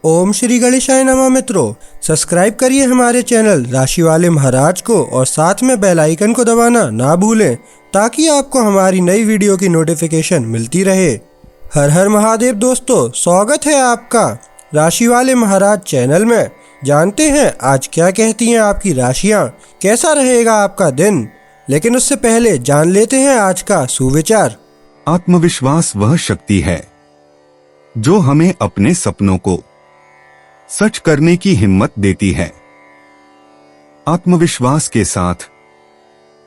ओम श्री गणेशाय नमः। मित्रों, सब्सक्राइब करिए हमारे चैनल राशि वाले महाराज को और साथ में बेल आइकन को दबाना ना भूलें ताकि आपको हमारी नई वीडियो की नोटिफिकेशन मिलती रहे। हर हर महादेव दोस्तों, स्वागत है आपका राशि वाले महाराज चैनल में। जानते हैं आज क्या कहती हैं आपकी राशियां, कैसा रहेगा आपका दिन। लेकिन उससे पहले जान लेते हैं आज का सुविचार। आत्मविश्वास वह शक्ति है जो हमें अपने सपनों को सच करने की हिम्मत देती है। आत्मविश्वास के साथ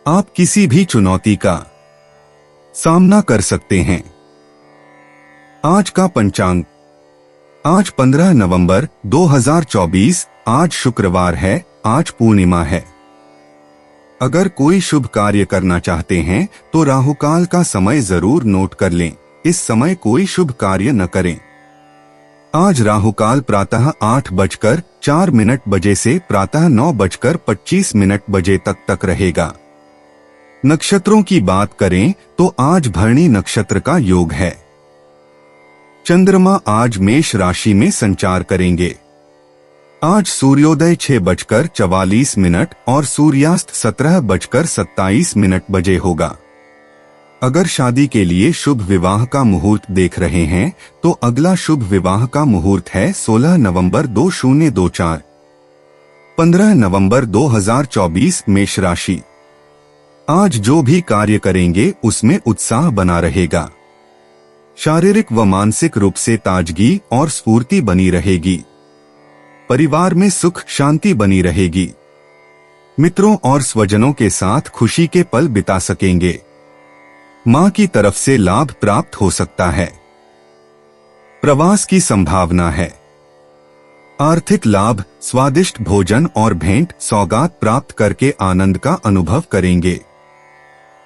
आप किसी भी चुनौती का सामना कर सकते हैं। आज का पंचांग, आज 15 नवंबर 2024, आज शुक्रवार है, आज पूर्णिमा है। अगर कोई शुभ कार्य करना चाहते हैं तो राहुकाल का समय जरूर नोट कर लें। इस समय कोई शुभ कार्य न करें। आज राहुकाल प्रातः 8:04 बजे से प्रातः 9:25 बजे तक रहेगा। नक्षत्रों की बात करें तो आज भरणी नक्षत्र का योग है। चंद्रमा आज मेष राशि में संचार करेंगे। आज सूर्योदय 6:44 और सूर्यास्त 17:27 बजे होगा। अगर शादी के लिए शुभ विवाह का मुहूर्त देख रहे हैं तो अगला शुभ विवाह का मुहूर्त है 16 नवंबर 2024, 15 नवंबर 2024, मेष राशि। आज जो भी कार्य करेंगे उसमें उत्साह बना रहेगा। शारीरिक व मानसिक रूप से ताजगी और स्फूर्ति बनी रहेगी। परिवार में सुख शांति बनी रहेगी। मित्रों और स्वजनों के साथ खुशी के पल बिता सकेंगे। मां की तरफ से लाभ प्राप्त हो सकता है। प्रवास की संभावना है। आर्थिक लाभ, स्वादिष्ट भोजन और भेंट सौगात प्राप्त करके आनंद का अनुभव करेंगे।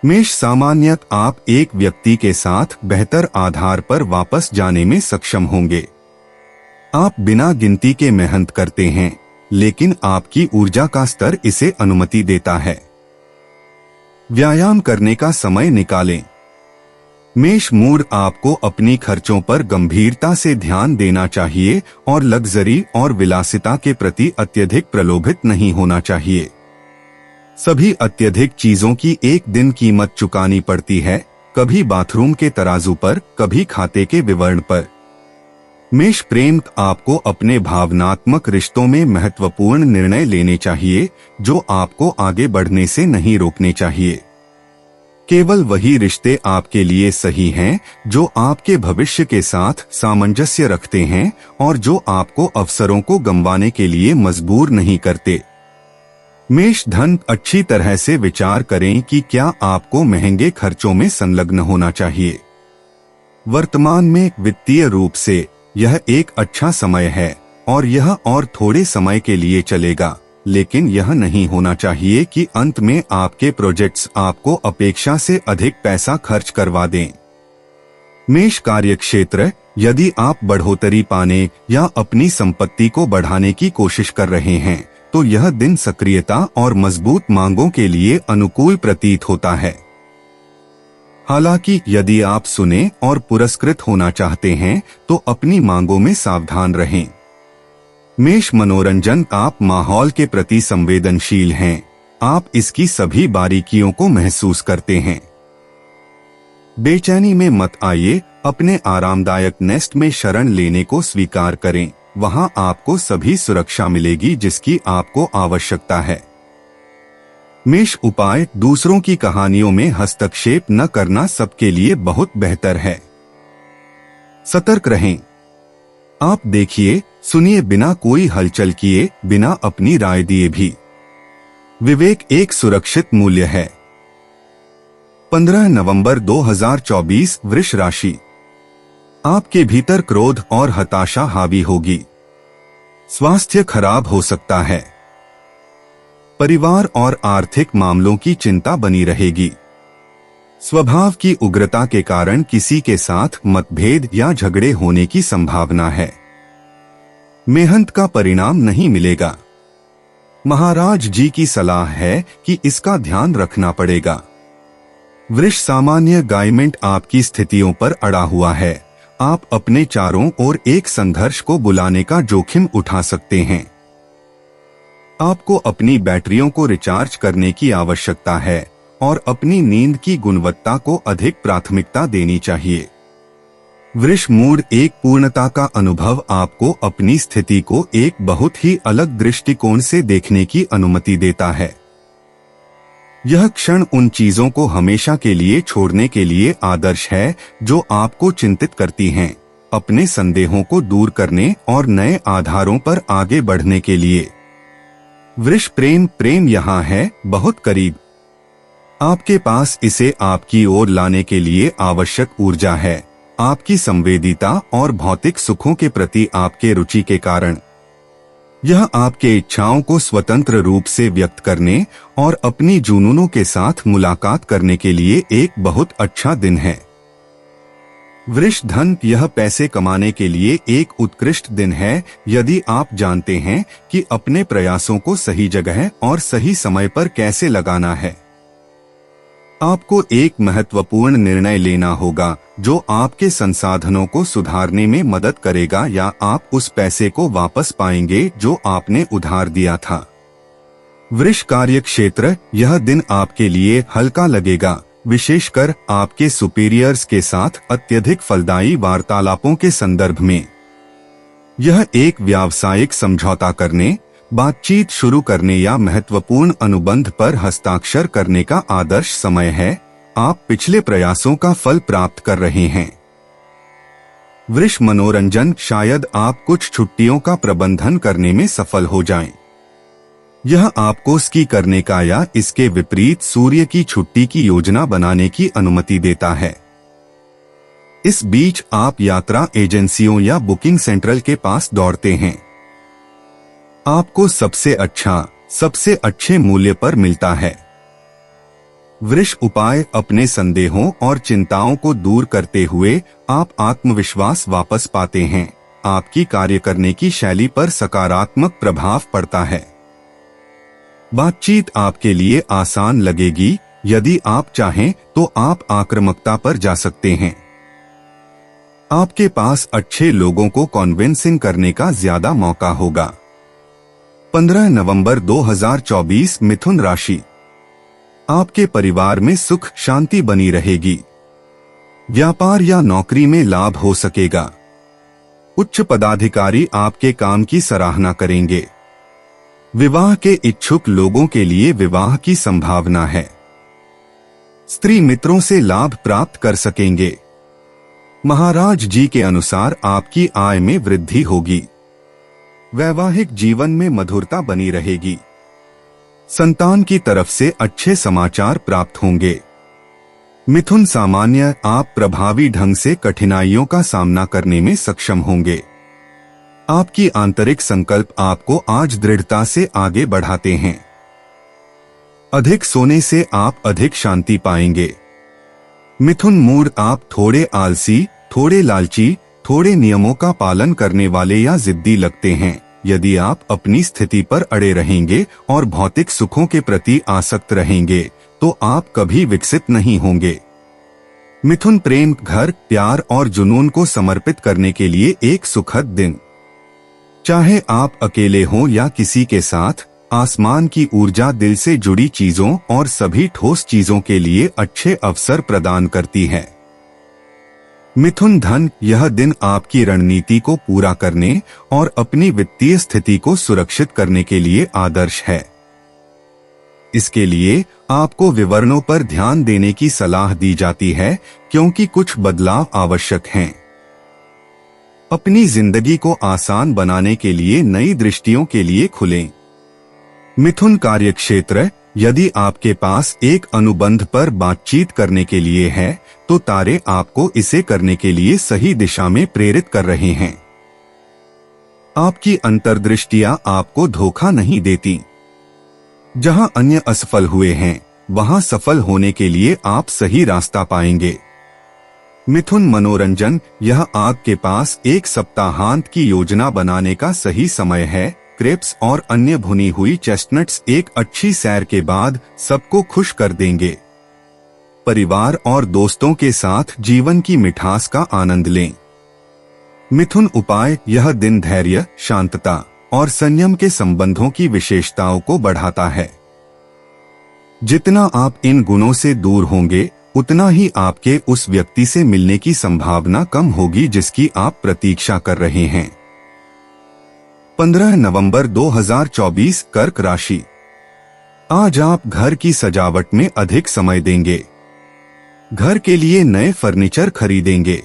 मेष सामान्यतः आप एक व्यक्ति के साथ बेहतर आधार पर वापस जाने में सक्षम होंगे। आप बिना गिनती के मेहनत करते हैं, लेकिन आपकी ऊर्जा का स्तर इसे अनुमति देता है। व्यायाम करने का समय निकालें। मेष मूड आपको अपनी खर्चों पर गंभीरता से ध्यान देना चाहिए और लग्जरी और विलासिता के प्रति अत्यधिक प्रलोभित नहीं होना चाहिए। सभी अत्यधिक चीजों की एक दिन कीमत चुकानी पड़ती है, कभी बाथरूम के तराजू पर, कभी खाते के विवरण पर। मेष प्रेम आपको अपने भावनात्मक रिश्तों में महत्वपूर्ण निर्णय लेने चाहिए जो आपको आगे बढ़ने से नहीं रोकने चाहिए। केवल वही रिश्ते आपके लिए सही हैं जो आपके भविष्य के साथ सामंजस्य रखते हैं और जो आपको अवसरों को गंवाने के लिए मजबूर नहीं करते। मेष धन, अच्छी तरह से विचार करें कि क्या आपको महंगे खर्चों में संलग्न होना चाहिए। वर्तमान में वित्तीय रूप से यह एक अच्छा समय है और यह और थोड़े समय के लिए चलेगा, लेकिन यह नहीं होना चाहिए कि अंत में आपके प्रोजेक्ट्स आपको अपेक्षा से अधिक पैसा खर्च करवा दें। मेष कार्यक्षेत्र, यदि आप बढ़ोतरी पाने या अपनी संपत्ति को बढ़ाने की कोशिश कर रहे हैं तो यह दिन सक्रियता और मजबूत मांगों के लिए अनुकूल प्रतीत होता है। हालांकि यदि आप सुने और पुरस्कृत होना चाहते हैं तो अपनी मांगों में सावधान रहें। मेष मनोरंजन, आप माहौल के प्रति संवेदनशील हैं। आप इसकी सभी बारीकियों को महसूस करते हैं। बेचैनी में मत आइए, अपने आरामदायक नेस्ट में शरण लेने को स्वीकार करें। वहां आपको सभी सुरक्षा मिलेगी जिसकी आपको आवश्यकता है। मेष उपाय, दूसरों की कहानियों में हस्तक्षेप न करना सबके लिए बहुत बेहतर है। सतर्क रहें। आप देखिए, सुनिए बिना कोई हलचल किए, बिना अपनी राय दिए भी। विवेक एक सुरक्षित मूल्य है। 15 नवंबर 2024, वृष राशि। आपके भीतर क्रोध और हताशा हावी होगी। स्वास्थ्य खराब हो सकता है। परिवार और आर्थिक मामलों की चिंता बनी रहेगी। स्वभाव की उग्रता के कारण किसी के साथ मतभेद या झगड़े होने की संभावना है। मेहनत का परिणाम नहीं मिलेगा। महाराज जी की सलाह है कि इसका ध्यान रखना पड़ेगा। वृष सामान्य गाइमेंट आपकी स्थितियों पर अड़ा हुआ है। आप अपने चारों ओर एक संघर्ष को बुलाने का जोखिम उठा सकते हैं। आपको अपनी बैटरियों को रिचार्ज करने की आवश्यकता है और अपनी नींद की गुणवत्ता को अधिक प्राथमिकता देनी चाहिए। वृष मूड एक पूर्णता का अनुभव आपको अपनी स्थिति को एक बहुत ही अलग दृष्टिकोण से देखने की अनुमति देता है। यह क्षण उन चीजों को हमेशा के लिए छोड़ने के लिए आदर्श है जो आपको चिंतित करती हैं, अपने संदेहों को दूर करने और नए आधारों पर आगे बढ़ने के लिए। वृष प्रेम यहाँ है, बहुत करीब। आपके पास इसे आपकी ओर लाने के लिए आवश्यक ऊर्जा है, आपकी संवेदीता और भौतिक सुखों के प्रति आपके रुचि के कारण। यह आपके इच्छाओं को स्वतंत्र रूप से व्यक्त करने और अपनी जुनूनों के साथ मुलाकात करने के लिए एक बहुत अच्छा दिन है। वृष धन, यह पैसे कमाने के लिए एक उत्कृष्ट दिन है यदि आप जानते हैं कि अपने प्रयासों को सही जगह और सही समय पर कैसे लगाना है। आपको एक महत्वपूर्ण निर्णय लेना होगा जो आपके संसाधनों को सुधारने में मदद करेगा, या आप उस पैसे को वापस पाएंगे जो आपने उधार दिया था। वृष कार्य क्षेत्र, यह दिन आपके लिए हल्का लगेगा, विशेषकर आपके सुपीरियर्स के साथ अत्यधिक फलदायी वार्तालापों के संदर्भ में। यह एक व्यावसायिक समझौता करने, बातचीत शुरू करने या महत्वपूर्ण अनुबंध पर हस्ताक्षर करने का आदर्श समय है। आप पिछले प्रयासों का फल प्राप्त कर रहे हैं। वृष मनोरंजन, शायद आप कुछ छुट्टियों का प्रबंधन करने में सफल हो जाएं। यह आपको स्की करने का या इसके विपरीत सूर्य की छुट्टी की योजना बनाने की अनुमति देता है। इस बीच आप यात्रा एजेंसियों या बुकिंग सेंट्रल के पास दौड़ते हैं। आपको सबसे अच्छे मूल्य पर मिलता है। वृष उपाय, अपने संदेहों और चिंताओं को दूर करते हुए आप आत्मविश्वास वापस पाते हैं। आपकी कार्य करने की शैली पर सकारात्मक प्रभाव पड़ता है। बातचीत आपके लिए आसान लगेगी। यदि आप चाहें तो आप आक्रामकता पर जा सकते हैं। आपके पास अच्छे लोगों को कन्विंसिंग करने का ज्यादा मौका होगा। 15 नवंबर 2024 मिथुन राशि। आपके परिवार में सुख शांति बनी रहेगी। व्यापार या नौकरी में लाभ हो सकेगा। उच्च पदाधिकारी आपके काम की सराहना करेंगे। विवाह के इच्छुक लोगों के लिए विवाह की संभावना है। स्त्री मित्रों से लाभ प्राप्त कर सकेंगे। महाराज जी के अनुसार आपकी आय में वृद्धि होगी। वैवाहिक जीवन में मधुरता बनी रहेगी। संतान की तरफ से अच्छे समाचार प्राप्त होंगे। मिथुन सामान्य, आप प्रभावी ढंग से कठिनाइयों का सामना करने में सक्षम होंगे। आपकी आंतरिक संकल्प आपको आज दृढ़ता से आगे बढ़ाते हैं। अधिक सोने से आप अधिक शांति पाएंगे। मिथुन मूड, आप थोड़े आलसी, थोड़े लालची, थोड़े नियमों का पालन करने वाले या जिद्दी लगते हैं। यदि आप अपनी स्थिति पर अड़े रहेंगे और भौतिक सुखों के प्रति आसक्त रहेंगे तो आप कभी विकसित नहीं होंगे। मिथुन प्रेम, घर, प्यार और जुनून को समर्पित करने के लिए एक सुखद दिन। चाहे आप अकेले हों या किसी के साथ, आसमान की ऊर्जा दिल से जुड़ी चीजों और सभी ठोस चीजों के लिए अच्छे अवसर प्रदान करती है। मिथुन धन, यह दिन आपकी रणनीति को पूरा करने और अपनी वित्तीय स्थिति को सुरक्षित करने के लिए आदर्श है। इसके लिए आपको विवरणों पर ध्यान देने की सलाह दी जाती है क्योंकि कुछ बदलाव आवश्यक हैं। अपनी जिंदगी को आसान बनाने के लिए नई दृष्टियों के लिए खुलें। मिथुन कार्यक्षेत्र, यदि आपके पास एक अनुबंध पर बातचीत करने के लिए है तो तारे आपको इसे करने के लिए सही दिशा में प्रेरित कर रहे हैं। आपकी अंतर्दृष्टियां आपको धोखा नहीं देती। जहां अन्य असफल हुए हैं वहां सफल होने के लिए आप सही रास्ता पाएंगे। मिथुन मनोरंजन, यह आपके पास एक सप्ताहांत की योजना बनाने का सही समय है। क्रेप्स और अन्य भुनी हुई चेस्टनट्स एक अच्छी सैर के बाद सबको खुश कर देंगे। परिवार और दोस्तों के साथ जीवन की मिठास का आनंद लें। मिथुन उपाय, यह दिन धैर्य, शांतता और संयम के संबंधों की विशेषताओं को बढ़ाता है। जितना आप इन गुणों से दूर होंगे उतना ही आपके उस व्यक्ति से मिलने की संभावना कम होगी जिसकी आप प्रतीक्षा कर रहे हैं। 15 नवंबर 2024 कर्क राशि। आज आप घर की सजावट में अधिक समय देंगे। घर के लिए नए फर्नीचर खरीदेंगे।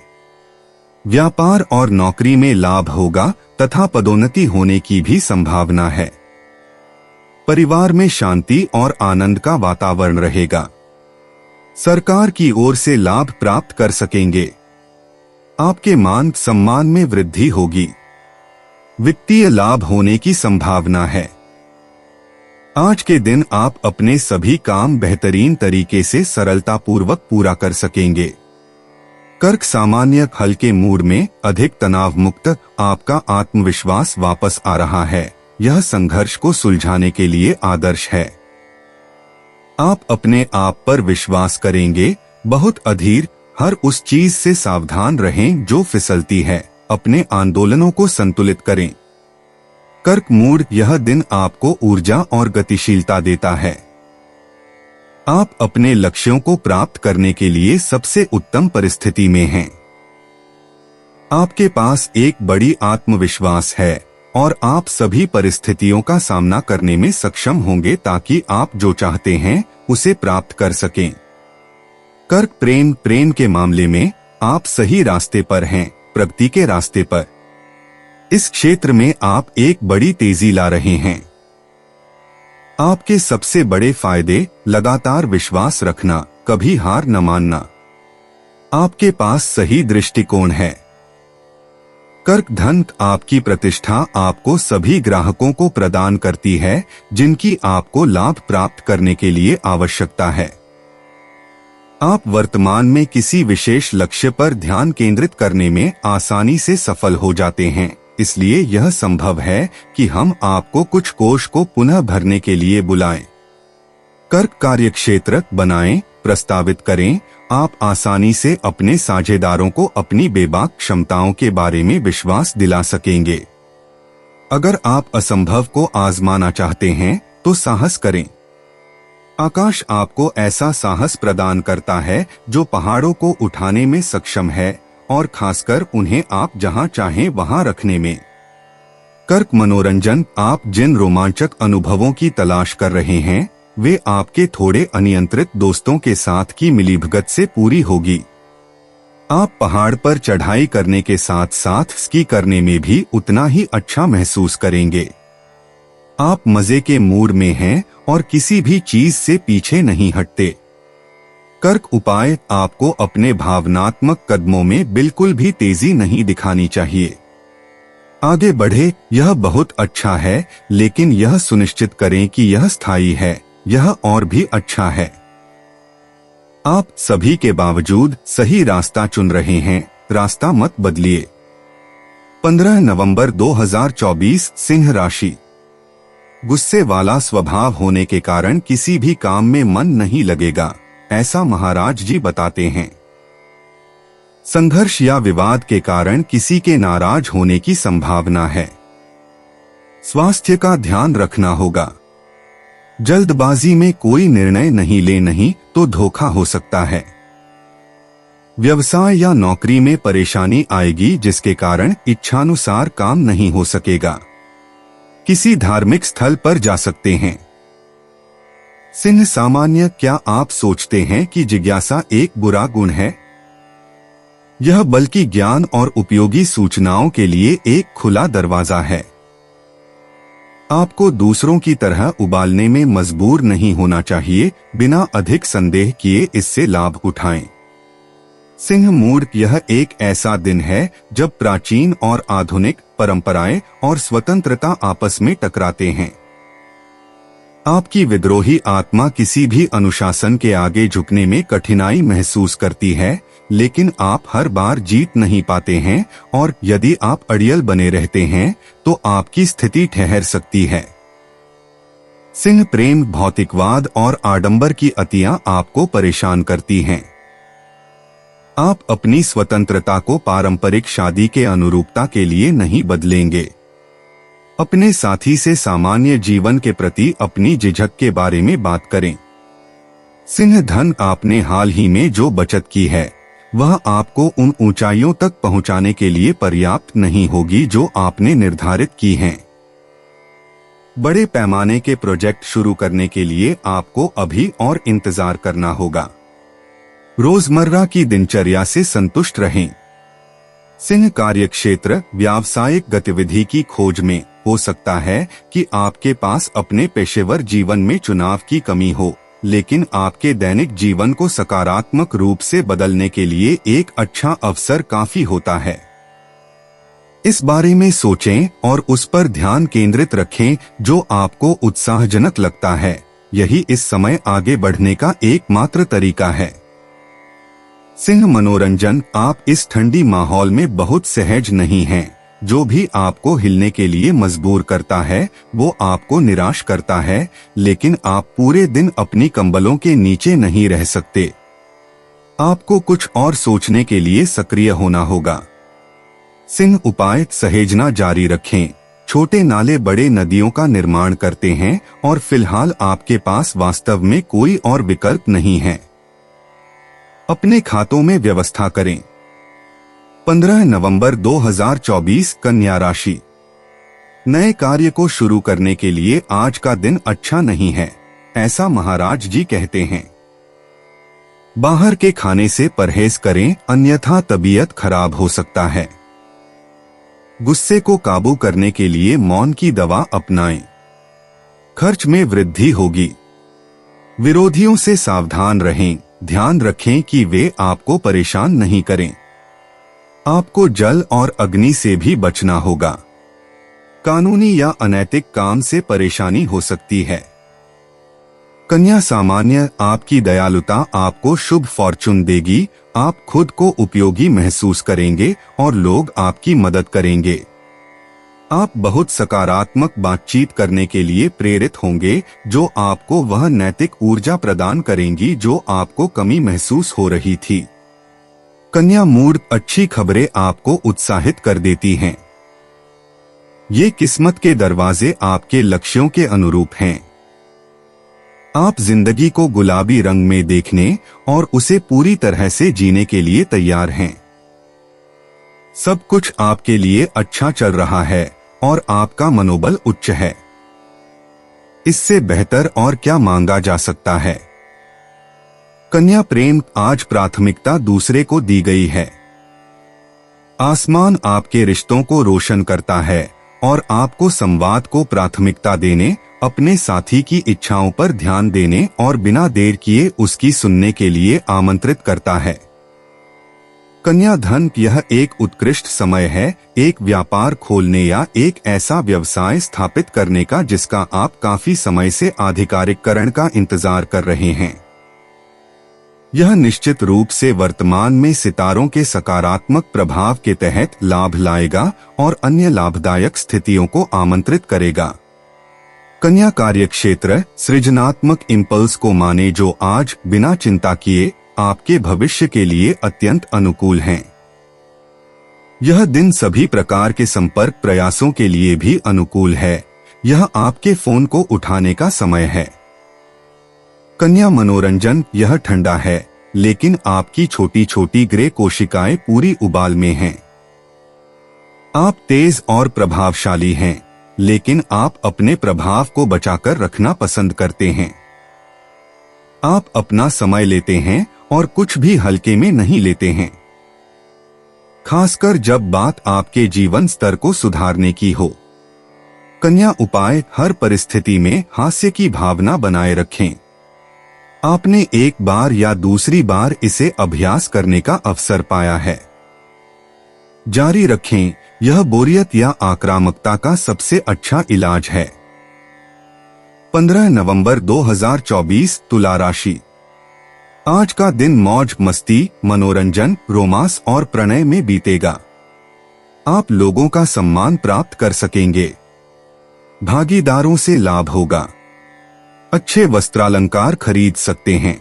व्यापार और नौकरी में लाभ होगा तथा पदोन्नति होने की भी संभावना है। परिवार में शांति और आनंद का वातावरण रहेगा। सरकार की ओर से लाभ प्राप्त कर सकेंगे। आपके मान सम्मान में वृद्धि होगी। वित्तीय लाभ होने की संभावना है। आज के दिन आप अपने सभी काम बेहतरीन तरीके से सरलतापूर्वक पूरा कर सकेंगे। कर्क सामान्य हल्के मूड में, अधिक तनाव मुक्त, आपका आत्मविश्वास वापस आ रहा है। यह संघर्ष को सुलझाने के लिए आदर्श है। आप अपने आप पर विश्वास करेंगे। बहुत अधीर, हर उस चीज से सावधान रहें जो फिसलती है। अपने आंदोलनों को संतुलित करें। कर्क मूड, यह दिन आपको ऊर्जा और गतिशीलता देता है। आप अपने लक्ष्यों को प्राप्त करने के लिए सबसे उत्तम परिस्थिति में हैं। आपके पास एक बड़ी आत्मविश्वास है और आप सभी परिस्थितियों का सामना करने में सक्षम होंगे ताकि आप जो चाहते हैं उसे प्राप्त कर सकें। कर्क प्रेम के मामले में आप सही रास्ते पर हैं, प्रगति के रास्ते पर। इस क्षेत्र में आप एक बड़ी तेजी ला रहे हैं। आपके सबसे बड़े फायदे, लगातार विश्वास रखना, कभी हार न मानना। आपके पास सही दृष्टिकोण है। कर्क धन, आपकी प्रतिष्ठा आपको सभी ग्राहकों को प्रदान करती है जिनकी आपको लाभ प्राप्त करने के लिए आवश्यकता है। आप वर्तमान में किसी विशेष लक्ष्य पर ध्यान केंद्रित करने में आसानी से सफल हो जाते हैं, इसलिए यह संभव है कि हम आपको कुछ कोष को पुनः भरने के लिए बुलाएं। कर्क कार्यक्षेत्र बनाएं, प्रस्तावित करें। आप आसानी से अपने साझेदारों को अपनी बेबाक क्षमताओं के बारे में विश्वास दिला सकेंगे। अगर आप असंभव को आजमाना चाहते हैं तो साहस करें। आकाश आपको ऐसा साहस प्रदान करता है जो पहाड़ों को उठाने में सक्षम है और खासकर उन्हें आप जहां चाहें वहां रखने में। कर्क मनोरंजन, आप जिन रोमांचक अनुभवों की तलाश कर रहे हैं वे आपके थोड़े अनियंत्रित दोस्तों के साथ की मिलीभगत से पूरी होगी। आप पहाड़ पर चढ़ाई करने के साथ साथ स्की करने में भी उतना ही अच्छा महसूस करेंगे। आप मजे के मूड में हैं और किसी भी चीज से पीछे नहीं हटते। कर्क उपाय, आपको अपने भावनात्मक कदमों में बिल्कुल भी तेजी नहीं दिखानी चाहिए। आगे बढ़े, यह बहुत अच्छा है, लेकिन यह सुनिश्चित करें कि यह स्थायी है। यह और भी अच्छा है। आप सभी के बावजूद सही रास्ता चुन रहे हैं, रास्ता मत बदलिए। 15 नवंबर 2024 सिंह राशि। गुस्से वाला स्वभाव होने के कारण किसी भी काम में मन नहीं लगेगा, ऐसा महाराज जी बताते हैं। संघर्ष या विवाद के कारण किसी के नाराज होने की संभावना है। स्वास्थ्य का ध्यान रखना होगा। जल्दबाजी में कोई निर्णय नहीं तो धोखा हो सकता है। व्यवसाय या नौकरी में परेशानी आएगी जिसके कारण इच्छानुसार काम नहीं हो सकेगा। किसी धार्मिक स्थल पर जा सकते हैं। सिंह सामान्य, क्या आप सोचते हैं कि जिज्ञासा एक बुरा गुण है? यह बल्कि ज्ञान और उपयोगी सूचनाओं के लिए एक खुला दरवाजा है। आपको दूसरों की तरह उबालने में मजबूर नहीं होना चाहिए, बिना अधिक संदेह किए इससे लाभ उठाएं। सिंह मूड, यह एक ऐसा दिन है जब प्राचीन और आधुनिक परंपराएं और स्वतंत्रता आपस में टकराते हैं। आपकी विद्रोही आत्मा किसी भी अनुशासन के आगे झुकने में कठिनाई महसूस करती है, लेकिन आप हर बार जीत नहीं पाते हैं और यदि आप अड़ियल बने रहते हैं तो आपकी स्थिति ठहर सकती है। सिंह प्रेम, भौतिकवाद और आडंबर की अतियां आपको परेशान करती हैं। आप अपनी स्वतंत्रता को पारंपरिक शादी के अनुरूपता के लिए नहीं बदलेंगे। अपने साथी से सामान्य जीवन के प्रति अपनी झिझक के बारे में बात करें। सिंह, धन आपने हाल ही में जो बचत की है वह आपको उन ऊंचाइयों तक पहुंचाने के लिए पर्याप्त नहीं होगी जो आपने निर्धारित की हैं। बड़े पैमाने के प्रोजेक्ट शुरू करने के लिए आपको अभी और इंतजार करना होगा। रोजमर्रा की दिनचर्या से संतुष्ट रहें। सिंह, कार्यक्षेत्र व्यावसायिक गतिविधि की खोज में हो सकता है कि आपके पास अपने पेशेवर जीवन में चुनाव की कमी हो, लेकिन आपके दैनिक जीवन को सकारात्मक रूप से बदलने के लिए एक अच्छा अवसर काफी होता है। इस बारे में सोचें और उस पर ध्यान केंद्रित रखें जो आपको उत्साहजनक लगता है। यही इस समय आगे बढ़ने का एकमात्र तरीका है। सिंह, मनोरंजन, आप इस ठंडी माहौल में बहुत सहज नहीं हैं। जो भी आपको हिलने के लिए मजबूर करता है वो आपको निराश करता है, लेकिन आप पूरे दिन अपनी कंबलों के नीचे नहीं रह सकते। आपको कुछ और सोचने के लिए सक्रिय होना होगा। सिंह, उपाय सहेजना जारी रखें। छोटे नाले बड़े नदियों का निर्माण करते हैं और फिलहाल आपके पास वास्तव में कोई और विकल्प नहीं है। अपने खातों में व्यवस्था करें। 15 नवंबर 2024, कन्या राशि। नए कार्य को शुरू करने के लिए आज का दिन अच्छा नहीं है, ऐसा महाराज जी कहते हैं। बाहर के खाने से परहेज करें, अन्यथा तबीयत खराब हो सकता है। गुस्से को काबू करने के लिए मौन की दवा अपनाएं। खर्च में वृद्धि होगी। विरोधियों से सावधान रहें। ध्यान रखें कि वे आपको परेशान नहीं करें। आपको जल और अग्नि से भी बचना होगा। कानूनी या अनैतिक काम से परेशानी हो सकती है। कन्या, सामान्य, आपकी दयालुता आपको शुभ फॉर्चून देगी। आप खुद को उपयोगी महसूस करेंगे और लोग आपकी मदद करेंगे। आप बहुत सकारात्मक बातचीत करने के लिए प्रेरित होंगे जो आपको वह नैतिक ऊर्जा प्रदान करेंगी जो आपको कमी महसूस हो रही थी। कन्या, मूड, अच्छी खबरें आपको उत्साहित कर देती हैं। ये किस्मत के दरवाजे आपके लक्ष्यों के अनुरूप हैं। आप जिंदगी को गुलाबी रंग में देखने और उसे पूरी तरह से जीने के लिए तैयार हैं। सब कुछ आपके लिए अच्छा चल रहा है और आपका मनोबल उच्च है। इससे बेहतर और क्या मांगा जा सकता है। कन्या, प्रेम, आज प्राथमिकता दूसरे को दी गई है। आसमान आपके रिश्तों को रोशन करता है और आपको संवाद को प्राथमिकता देने, अपने साथी की इच्छाओं पर ध्यान देने और बिना देर किए उसकी सुनने के लिए आमंत्रित करता है। कन्या, धन, यह एक उत्कृष्ट समय है एक व्यापार खोलने या एक ऐसा व्यवसाय स्थापित करने का जिसका आप काफी समय से आधिकारिकरण का इंतजार कर रहे हैं। यह निश्चित रूप से वर्तमान में सितारों के सकारात्मक प्रभाव के तहत लाभ लाएगा और अन्य लाभदायक स्थितियों को आमंत्रित करेगा। कन्या, कार्यक्षेत्र, सृजनात्मक इंपल्स को माने जो आज बिना चिंता किए आपके भविष्य के लिए अत्यंत अनुकूल हैं। यह दिन सभी प्रकार के संपर्क प्रयासों के लिए भी अनुकूल है। यह आपके फोन को उठाने का समय है। कन्या, मनोरंजन, यह ठंडा है लेकिन आपकी छोटी छोटी ग्रे कोशिकाएं पूरी उबाल में हैं। आप तेज और प्रभावशाली हैं लेकिन आप अपने प्रभाव को बचाकर रखना पसंद करते हैं। आप अपना समय लेते हैं और कुछ भी हल्के में नहीं लेते हैं, खासकर जब बात आपके जीवन स्तर को सुधारने की हो। कन्या, उपाय, हर परिस्थिति में हास्य की भावना बनाए रखें। आपने एक बार या दूसरी बार इसे अभ्यास करने का अवसर पाया है। जारी रखें, यह बोरियत या आक्रामकता का सबसे अच्छा इलाज है। 15 नवंबर 2024, तुला राशि। आज का दिन मौज मस्ती, मनोरंजन, रोमांस और प्रणय में बीतेगा। आप लोगों का सम्मान प्राप्त कर सकेंगे। भागीदारों से लाभ होगा। अच्छे वस्त्रालंकार खरीद सकते हैं।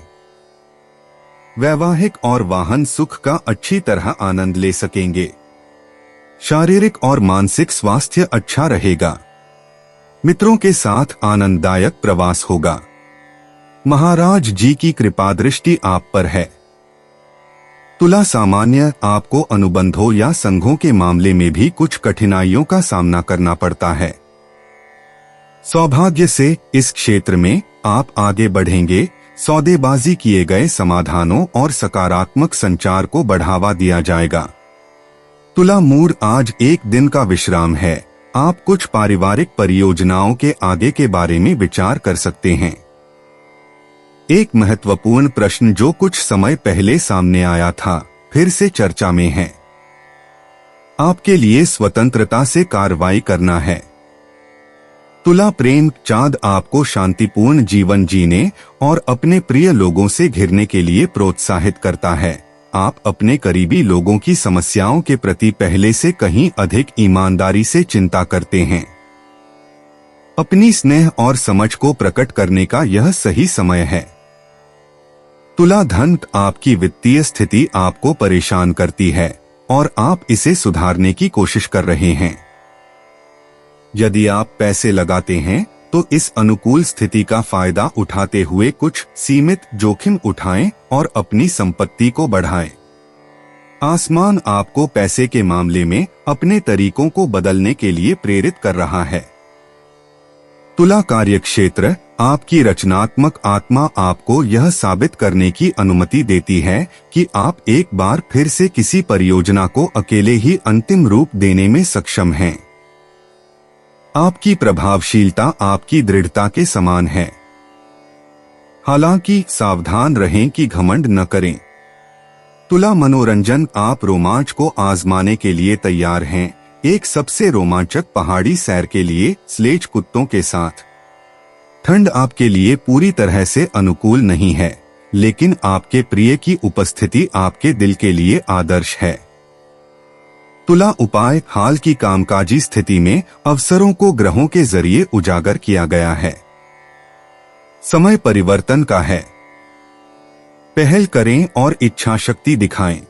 वैवाहिक और वाहन सुख का अच्छी तरह आनंद ले सकेंगे। शारीरिक और मानसिक स्वास्थ्य अच्छा रहेगा। मित्रों के साथ आनंददायक प्रवास होगा। महाराज जी की कृपा दृष्टि आप पर है। तुला सामान्य आपको अनुबंधों या संघों के मामले में भी कुछ कठिनाइयों का सामना करना पड़ता है। सौभाग्य से इस क्षेत्र में आप आगे बढ़ेंगे। सौदेबाजी किए गए समाधानों और सकारात्मक संचार को बढ़ावा दिया जाएगा। तुला मूड आज एक दिन का विश्राम है। आप कुछ पारिवारिक परियोजनाओं के आगे के बारे में विचार कर सकते हैं। एक महत्वपूर्ण प्रश्न जो कुछ समय पहले सामने आया था फिर से चर्चा में है। आपके लिए स्वतंत्रता से कार्रवाई करना है। तुला प्रेम चांद आपको शांतिपूर्ण जीवन जीने और अपने प्रिय लोगों से घिरने के लिए प्रोत्साहित करता है। आप अपने करीबी लोगों की समस्याओं के प्रति पहले से कहीं अधिक ईमानदारी से चिंता करते हैं। अपनी स्नेह और समझ को प्रकट करने का यह सही समय है। तुला धन आपकी वित्तीय स्थिति आपको परेशान करती है और आप इसे सुधारने की कोशिश कर रहे हैं। यदि आप पैसे लगाते हैं तो इस अनुकूल स्थिति का फायदा उठाते हुए कुछ सीमित जोखिम उठाएं और अपनी संपत्ति को बढ़ाएं। आसमान आपको पैसे के मामले में अपने तरीकों को बदलने के लिए प्रेरित कर रहा है। तुला कार्यक्षेत्र आपकी रचनात्मक आत्मा आपको यह साबित करने की अनुमति देती है कि आप एक बार फिर से किसी परियोजना को अकेले ही अंतिम रूप देने में सक्षम हैं। आपकी प्रभावशीलता आपकी दृढ़ता के समान है। हालांकि सावधान रहें कि घमंड न करें। तुला मनोरंजन आप रोमांच को आजमाने के लिए तैयार हैं। एक सबसे रोमांचक पहाड़ी सैर के लिए स्लेज कुत्तों के साथ। ठंड आपके लिए पूरी तरह से अनुकूल नहीं है, लेकिन आपके प्रिय की उपस्थिति आपके दिल के लिए आदर्श है। तुला उपाय हाल की कामकाजी स्थिति में अवसरों को ग्रहों के जरिए उजागर किया गया है। समय परिवर्तन का है। पहल करें और इच्छा शक्ति दिखाएं।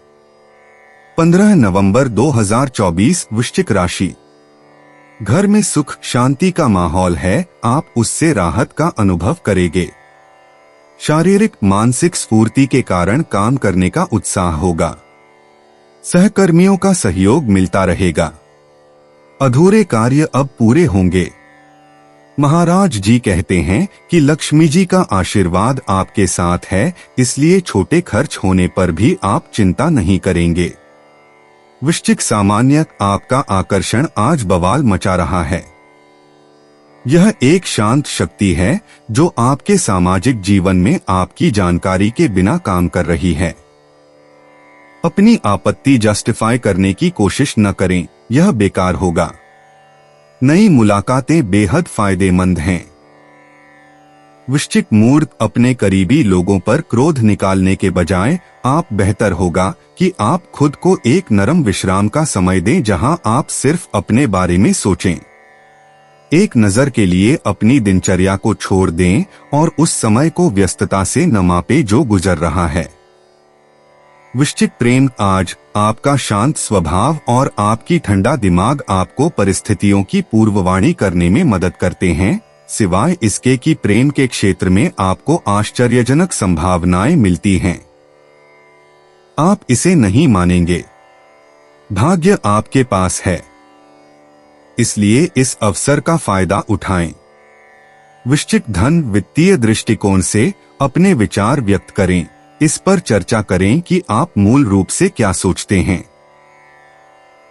15 नवंबर 2024 वृश्चिक राशि। घर में सुख शांति का माहौल है। आप उससे राहत का अनुभव करेंगे। शारीरिक मानसिक स्फूर्ति के कारण काम करने का उत्साह होगा। सहकर्मियों का सहयोग मिलता रहेगा। अधूरे कार्य अब पूरे होंगे। महाराज जी कहते हैं कि लक्ष्मी जी का आशीर्वाद आपके साथ है, इसलिए छोटे खर्च होने पर भी आप चिंता नहीं करेंगे। वृश्चिक सामान्य आपका आकर्षण आज बवाल मचा रहा है। यह एक शांत शक्ति है जो आपके सामाजिक जीवन में आपकी जानकारी के बिना काम कर रही है। अपनी आपत्ति जस्टिफाई करने की कोशिश न करें, यह बेकार होगा। नई मुलाकातें बेहद फायदेमंद हैं। वृश्चिक मूड अपने करीबी लोगों पर क्रोध निकालने के बजाय आप बेहतर होगा कि आप खुद को एक नरम विश्राम का समय दें जहां आप सिर्फ अपने बारे में सोचें। एक नजर के लिए अपनी दिनचर्या को छोड़ दें और उस समय को व्यस्तता से न मापें जो गुजर रहा है। वृश्चिक प्रेम आज आपका शांत स्वभाव और आपकी ठंडा दिमाग आपको परिस्थितियों की पूर्ववाणी करने में मदद करते हैं, सिवाय इसके कि प्रेम के क्षेत्र में आपको आश्चर्यजनक संभावनाएं मिलती हैं। आप इसे नहीं मानेंगे। भाग्य आपके पास है, इसलिए इस अवसर का फायदा उठाएं। वृश्चिक धन वित्तीय दृष्टिकोण से अपने विचार व्यक्त करें। इस पर चर्चा करें कि आप मूल रूप से क्या सोचते हैं।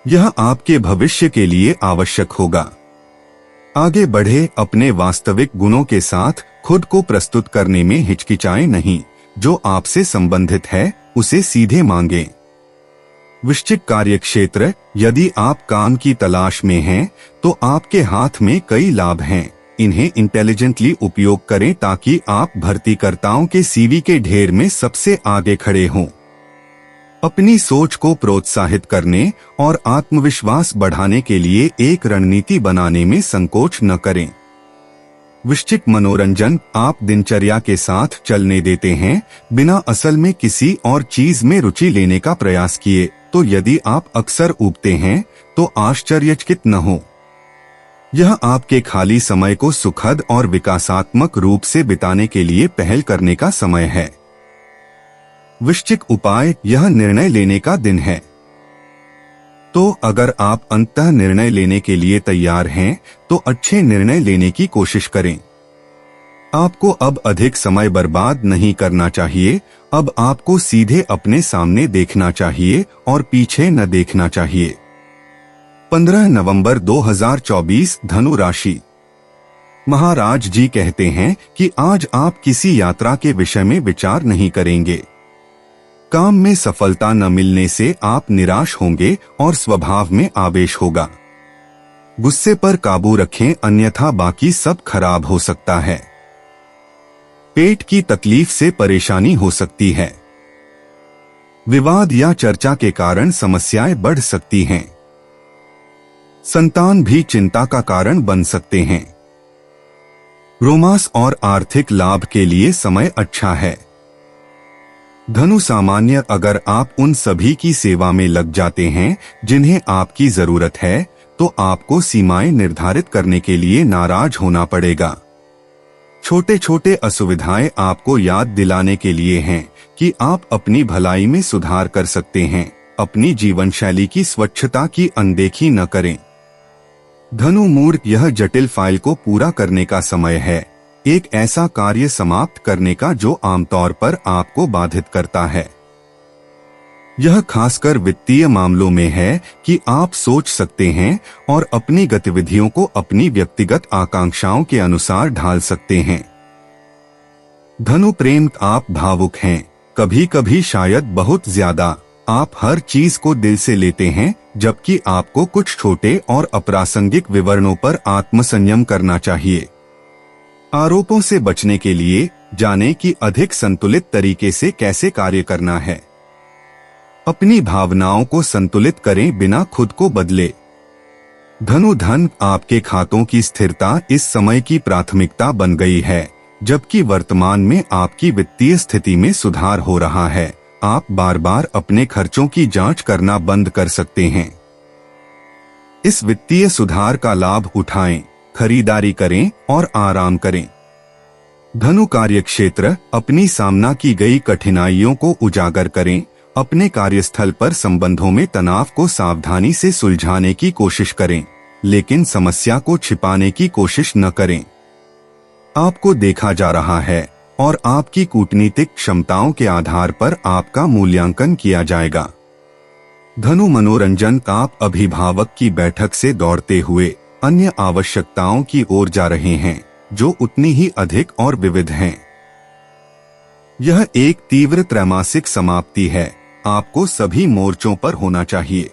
यह आपके भविष्य के लिए आवश्यक होगा। आगे बढ़े, अपने वास्तविक गुणों के साथ खुद को प्रस्तुत करने में हिचकिचाएं नहीं। जो आपसे संबंधित है उसे सीधे मांगें। वृश्चिक कार्यक्षेत्र, यदि आप काम की तलाश में हैं तो आपके हाथ में कई लाभ हैं। इन्हें इंटेलिजेंटली उपयोग करें ताकि आप भर्तीकर्ताओं के सीवी के ढेर में सबसे आगे खड़े हों। अपनी सोच को प्रोत्साहित करने और आत्मविश्वास बढ़ाने के लिए एक रणनीति बनाने में संकोच न करें। वृश्चिक मनोरंजन, आप दिनचर्या के साथ चलने देते हैं बिना असल में किसी और चीज में रुचि लेने का प्रयास किए, तो यदि आप अक्सर ऊबते हैं तो आश्चर्यचकित न हो। यह आपके खाली समय को सुखद और विकासात्मक रूप से बिताने के लिए पहल करने का समय है। वृश्चिक उपाय, यह निर्णय लेने का दिन है। तो अगर आप अंततः निर्णय लेने के लिए तैयार हैं तो अच्छे निर्णय लेने की कोशिश करें। आपको अब अधिक समय बर्बाद नहीं करना चाहिए। अब आपको सीधे अपने सामने देखना चाहिए और पीछे न देखना चाहिए। 15 नवंबर 2024, धनु राशि। महाराज जी कहते हैं कि आज आप किसी यात्रा के विषय में विचार नहीं करेंगे। काम में सफलता न मिलने से आप निराश होंगे और स्वभाव में आवेश होगा। गुस्से पर काबू रखें, अन्यथा बाकी सब खराब हो सकता है। पेट की तकलीफ से परेशानी हो सकती है। विवाद या चर्चा के कारण समस्याएं बढ़ सकती हैं। संतान भी चिंता का कारण बन सकते हैं। रोमांस और आर्थिक लाभ के लिए समय अच्छा है। धनु सामान्य, अगर आप उन सभी की सेवा में लग जाते हैं जिन्हें आपकी जरूरत है तो आपको सीमाएं निर्धारित करने के लिए नाराज होना पड़ेगा। छोटे छोटे असुविधाएं आपको याद दिलाने के लिए हैं कि आप अपनी भलाई में सुधार कर सकते हैं। अपनी जीवन शैली की स्वच्छता की अनदेखी न करें। धनु मूड, यह जटिल फाइल को पूरा करने का समय है। एक ऐसा कार्य समाप्त करने का जो आमतौर पर आपको बाधित करता है। यह खासकर वित्तीय मामलों में है कि आप सोच सकते हैं और अपनी गतिविधियों को अपनी व्यक्तिगत आकांक्षाओं के अनुसार ढाल सकते हैं। धनु प्रेम, आप भावुक हैं, कभी कभी शायद बहुत ज्यादा। आप हर चीज को दिल से लेते हैं, जबकि आपको कुछ छोटे और अप्रासंगिक विवरणों पर आत्मसंयम करना चाहिए। आरोपों से बचने के लिए जानें कि अधिक संतुलित तरीके से कैसे कार्य करना है। अपनी भावनाओं को संतुलित करें, बिना खुद को बदले। धनु धन, आपके खातों की स्थिरता इस समय की प्राथमिकता बन गई है, जबकि वर्तमान में आपकी वित्तीय स्थिति में सुधार हो रहा है। आप बार बार अपने खर्चों की जांच करना बंद कर सकते हैं। इस वित्तीय सुधार का लाभ उठाएं, खरीदारी करें और आराम करें। धनु कार्यक्षेत्र, अपनी सामना की गई कठिनाइयों को उजागर करें। अपने कार्यस्थल पर संबंधों में तनाव को सावधानी से सुलझाने की कोशिश करें, लेकिन समस्या को छिपाने की कोशिश न करें। आपको देखा जा रहा है और आपकी कूटनीतिक क्षमताओं के आधार पर आपका मूल्यांकन किया जाएगा। धनु मनोरंजन, आप अभिभावक की बैठक से दौड़ते हुए अन्य आवश्यकताओं की ओर जा रहे हैं, जो उतनी ही अधिक और विविध हैं। यह एक तीव्र त्रैमासिक समाप्ति है। आपको सभी मोर्चों पर होना चाहिए।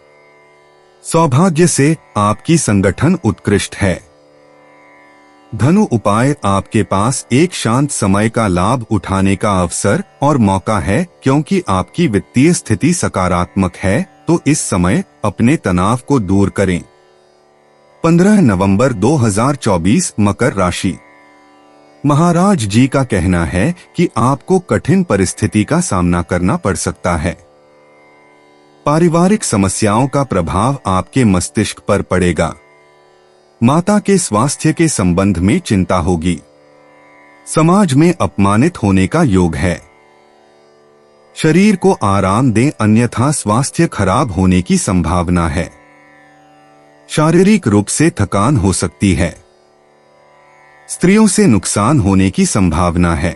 सौभाग्य से आपकी संगठन उत्कृष्ट है। धनु उपाय, आपके पास एक शांत समय का लाभ उठाने का अवसर और मौका है, क्योंकि आपकी वित्तीय स्थिति सकारात्मक है, तो इस समय अपने तनाव को दूर करें। 15 नवंबर 2024, मकर राशि। महाराज जी का कहना है कि आपको कठिन परिस्थिति का सामना करना पड़ सकता है। पारिवारिक समस्याओं का प्रभाव आपके मस्तिष्क पर पड़ेगा। माता के स्वास्थ्य के संबंध में चिंता होगी। समाज में अपमानित होने का योग है। शरीर को आराम दें, अन्यथा स्वास्थ्य खराब होने की संभावना है। शारीरिक रूप से थकान हो सकती है। स्त्रियों से नुकसान होने की संभावना है।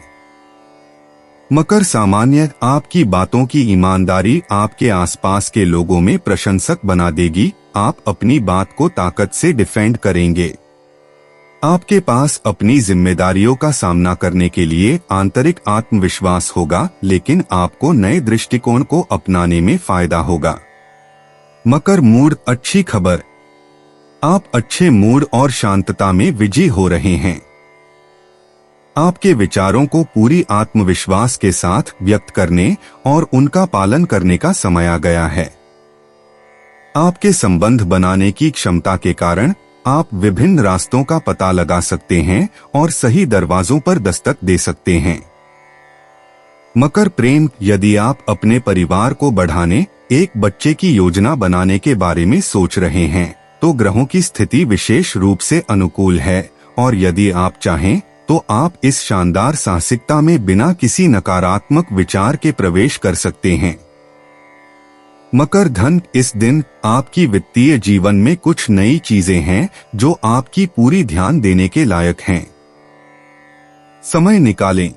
मकर सामान्य, आपकी बातों की ईमानदारी आपके आसपास के लोगों में प्रशंसक बना देगी। आप अपनी बात को ताकत से डिफेंड करेंगे। आपके पास अपनी जिम्मेदारियों का सामना करने के लिए आंतरिक आत्मविश्वास होगा, लेकिन आपको नए दृष्टिकोण को अपनाने में फायदा होगा। मकर मूड, अच्छी खबर, आप अच्छे मूड और शांतता में विजयी हो रहे हैं। आपके विचारों को पूरी आत्मविश्वास के साथ व्यक्त करने और उनका पालन करने का समय आ गया है। आपके संबंध बनाने की क्षमता के कारण आप विभिन्न रास्तों का पता लगा सकते हैं और सही दरवाजों पर दस्तक दे सकते हैं। मकर प्रेम, यदि आप अपने परिवार को बढ़ाने एक बच्चे की योजना बनाने के बारे में सोच रहे हैं तो ग्रहों की स्थिति विशेष रूप से अनुकूल है और यदि आप चाहें तो आप इस शानदार साहसिकता में बिना किसी नकारात्मक विचार के प्रवेश कर सकते हैं। मकर धन, इस दिन आपकी वित्तीय जीवन में कुछ नई चीजें हैं जो आपकी पूरी ध्यान देने के लायक हैं। समय निकालें,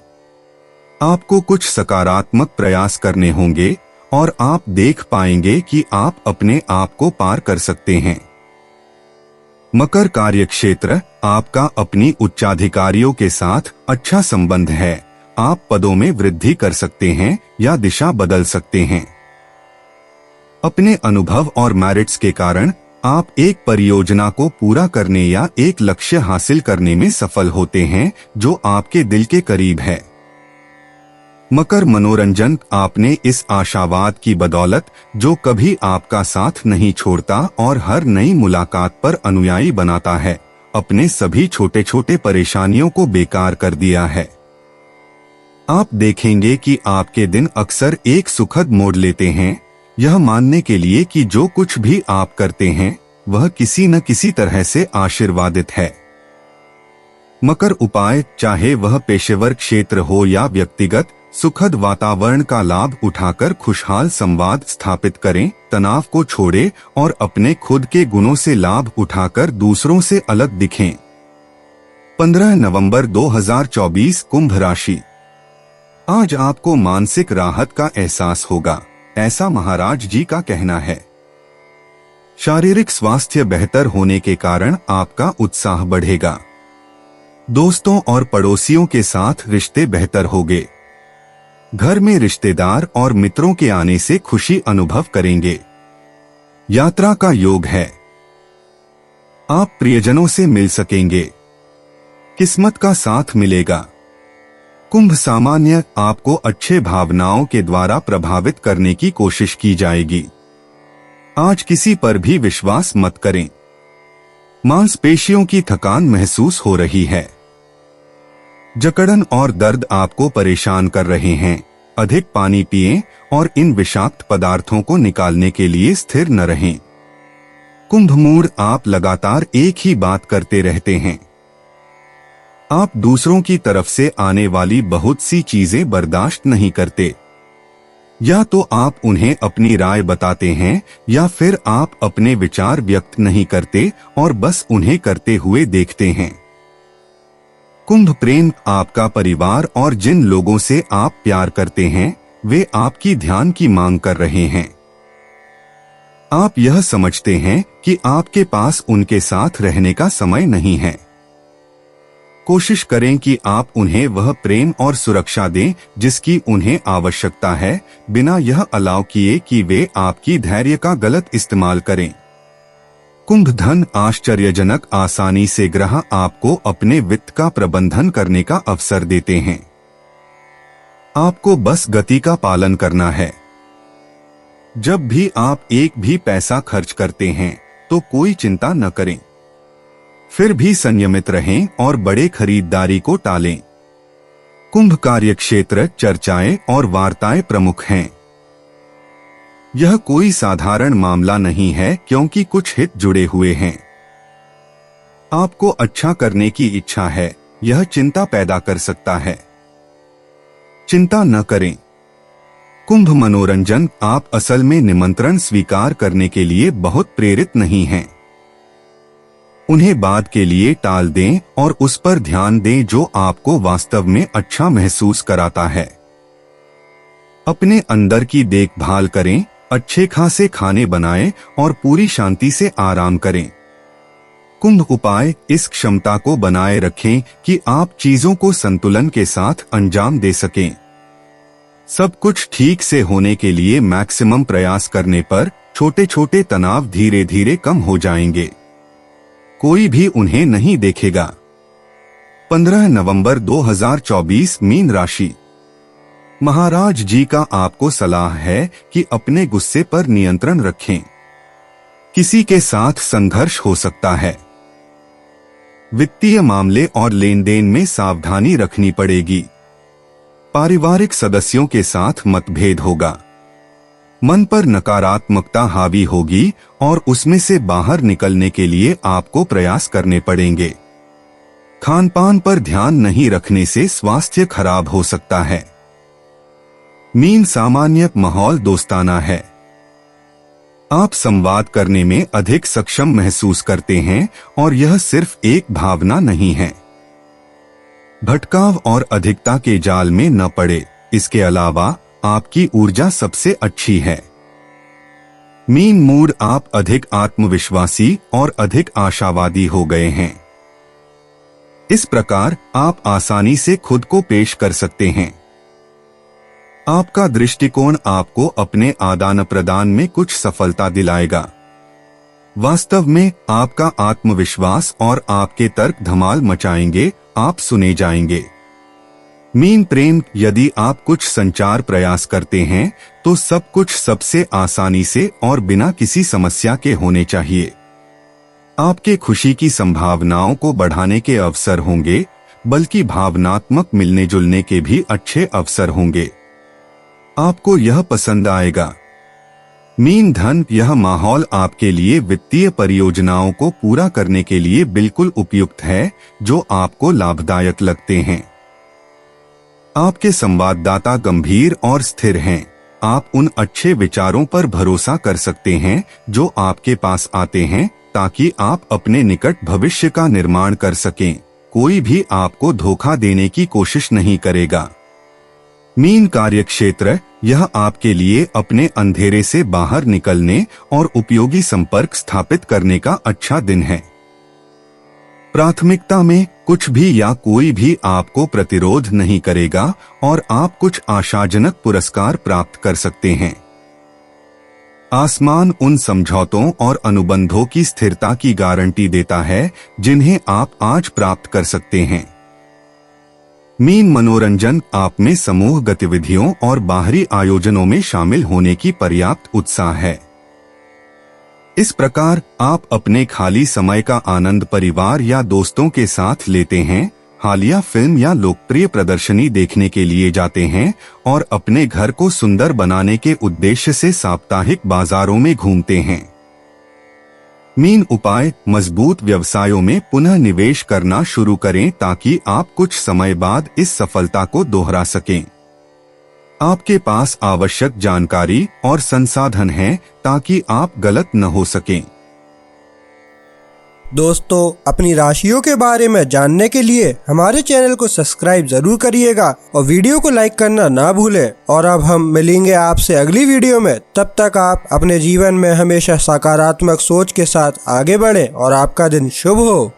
आपको कुछ सकारात्मक प्रयास करने होंगे और आप देख पाएंगे कि आप अपने आप को पार कर सकते हैं। मकर कार्यक्षेत्र, आपका अपनी उच्चाधिकारियों के साथ अच्छा संबंध है। आप पदों में वृद्धि कर सकते हैं या दिशा बदल सकते हैं। अपने अनुभव और मेरिट्स के कारण आप एक परियोजना को पूरा करने या एक लक्ष्य हासिल करने में सफल होते हैं जो आपके दिल के करीब है। मकर मनोरंजन, आपने इस आशावाद की बदौलत जो कभी आपका साथ नहीं छोड़ता और हर नई मुलाकात पर अनुयायी बनाता है, अपने सभी छोटे छोटे परेशानियों को बेकार कर दिया है। आप देखेंगे कि आपके दिन अक्सर एक सुखद मोड़ लेते हैं, यह मानने के लिए कि जो कुछ भी आप करते हैं वह किसी न किसी तरह से आशीर्वादित है। मकर उपाय, चाहे वह पेशेवर क्षेत्र हो या व्यक्तिगत, सुखद वातावरण का लाभ उठाकर खुशहाल संवाद स्थापित करें, तनाव को छोड़ें और अपने खुद के गुणों से लाभ उठाकर दूसरों से अलग दिखें। 15 नवंबर 2024 कुंभ राशि। आज आपको मानसिक राहत का एहसास होगा, ऐसा महाराज जी का कहना है। शारीरिक स्वास्थ्य बेहतर होने के कारण आपका उत्साह बढ़ेगा। दोस्तों और पड़ोसियों के साथ रिश्ते बेहतर होंगे। घर में रिश्तेदार और मित्रों के आने से खुशी अनुभव करेंगे। यात्रा का योग है। आप प्रियजनों से मिल सकेंगे। किस्मत का साथ मिलेगा। कुंभ सामान्य, आपको अच्छे भावनाओं के द्वारा प्रभावित करने की कोशिश की जाएगी। आज किसी पर भी विश्वास मत करें। मांसपेशियों की थकान महसूस हो रही है। जकड़न और दर्द आपको परेशान कर रहे हैं। अधिक पानी पिएं और इन विषाक्त पदार्थों को निकालने के लिए स्थिर न रहें। कुंभ मूड, आप लगातार एक ही बात करते रहते हैं। आप दूसरों की तरफ से आने वाली बहुत सी चीजें बर्दाश्त नहीं करते। या तो आप उन्हें अपनी राय बताते हैं या फिर आप अपने विचार व्यक्त नहीं करते और बस उन्हें करते हुए देखते हैं। कुंभ प्रेम, आपका परिवार और जिन लोगों से आप प्यार करते हैं वे आपकी ध्यान की मांग कर रहे हैं। आप यह समझते हैं कि आपके पास उनके साथ रहने का समय नहीं है। कोशिश करें कि आप उन्हें वह प्रेम और सुरक्षा दें जिसकी उन्हें आवश्यकता है, बिना यह अलाव किए कि वे आपकी धैर्य का गलत इस्तेमाल करें। कुंभ धन, आश्चर्यजनक आसानी से ग्रह आपको अपने वित्त का प्रबंधन करने का अवसर देते हैं। आपको बस गति का पालन करना है। जब भी आप एक भी पैसा खर्च करते हैं तो कोई चिंता न करें। फिर भी संयमित रहें और बड़े खरीदारी को टालें। कुंभ कार्यक्षेत्र, चर्चाएं और वार्ताएं प्रमुख हैं। यह कोई साधारण मामला नहीं है क्योंकि कुछ हित जुड़े हुए हैं। आपको अच्छा करने की इच्छा है, यह चिंता पैदा कर सकता है। चिंता न करें। कुंभ मनोरंजन, आप असल में निमंत्रण स्वीकार करने के लिए बहुत प्रेरित नहीं हैं। उन्हें बाद के लिए टाल दें और उस पर ध्यान दें जो आपको वास्तव में अच्छा महसूस कराता है। अपने अंदर की देखभाल करें, अच्छे खासे खाने बनाएं और पूरी शांति से आराम करें। कुंभ उपाय, इस क्षमता को बनाए रखें कि आप चीजों को संतुलन के साथ अंजाम दे सकें। सब कुछ ठीक से होने के लिए मैक्सिमम प्रयास करने पर छोटे छोटे तनाव धीरे धीरे कम हो जाएंगे। कोई भी उन्हें नहीं देखेगा। 15 नवंबर 2024 मीन राशि। महाराज जी का आपको सलाह है कि अपने गुस्से पर नियंत्रण रखें। किसी के साथ संघर्ष हो सकता है। वित्तीय मामले और लेन देन में सावधानी रखनी पड़ेगी। पारिवारिक सदस्यों के साथ मतभेद होगा। मन पर नकारात्मकता हावी होगी और उसमें से बाहर निकलने के लिए आपको प्रयास करने पड़ेंगे। खान पान पर ध्यान नहीं रखने से स्वास्थ्य खराब हो सकता है। मीन सामान्य माहौल दोस्ताना है। आप संवाद करने में अधिक सक्षम महसूस करते हैं और यह सिर्फ एक भावना नहीं है। भटकाव और अधिकता के जाल में न पड़े। इसके अलावा आपकी ऊर्जा सबसे अच्छी है। मीन मूड आप अधिक आत्मविश्वासी और अधिक आशावादी हो गए हैं। इस प्रकार आप आसानी से खुद को पेश कर सकते हैं। आपका दृष्टिकोण आपको अपने आदान प्रदान में कुछ सफलता दिलाएगा। वास्तव में आपका आत्मविश्वास और आपके तर्क धमाल मचाएंगे। आप सुने जाएंगे। मीन प्रेम, यदि आप कुछ संचार प्रयास करते हैं तो सब कुछ सबसे आसानी से और बिना किसी समस्या के होने चाहिए। आपके खुशी की संभावनाओं को बढ़ाने के अवसर होंगे, बल्कि भावनात्मक मिलने जुलने के भी अच्छे अवसर होंगे। आपको यह पसंद आएगा। मीन धन, यह माहौल आपके लिए वित्तीय परियोजनाओं को पूरा करने के लिए बिल्कुल उपयुक्त है जो आपको लाभदायक लगते हैं। आपके संवाददाता गंभीर और स्थिर हैं। आप उन अच्छे विचारों पर भरोसा कर सकते हैं जो आपके पास आते हैं, ताकि आप अपने निकट भविष्य का निर्माण कर सकें। कोई भी आपको धोखा देने की कोशिश नहीं करेगा। मीन कार्यक्षेत्र, यह आपके लिए अपने अंधेरे से बाहर निकलने और उपयोगी संपर्क स्थापित करने का अच्छा दिन है। प्राथमिकता में कुछ भी या कोई भी आपको प्रतिरोध नहीं करेगा और आप कुछ आशाजनक पुरस्कार प्राप्त कर सकते हैं। आसमान उन समझौतों और अनुबंधों की स्थिरता की गारंटी देता है जिन्हें आप आज प्राप्त कर सकते हैं। मीन मनोरंजन, आप में समूह गतिविधियों और बाहरी आयोजनों में शामिल होने की पर्याप्त उत्साह है। इस प्रकार आप अपने खाली समय का आनंद परिवार या दोस्तों के साथ लेते हैं, हालिया फिल्म या लोकप्रिय प्रदर्शनी देखने के लिए जाते हैं और अपने घर को सुंदर बनाने के उद्देश्य से साप्ताहिक बाजारों में घूमते हैं। मीन उपाय, मजबूत व्यवसायों में पुनः निवेश करना शुरू करें ताकि आप कुछ समय बाद इस सफलता को दोहरा सकें। आपके पास आवश्यक जानकारी और संसाधन हैं ताकि आप गलत न हो सकें। दोस्तों, अपनी राशियों के बारे में जानने के लिए हमारे चैनल को सब्सक्राइब जरूर करिएगा और वीडियो को लाइक करना ना भूलें। और अब हम मिलेंगे आपसे अगली वीडियो में। तब तक आप अपने जीवन में हमेशा सकारात्मक सोच के साथ आगे बढ़ें और आपका दिन शुभ हो।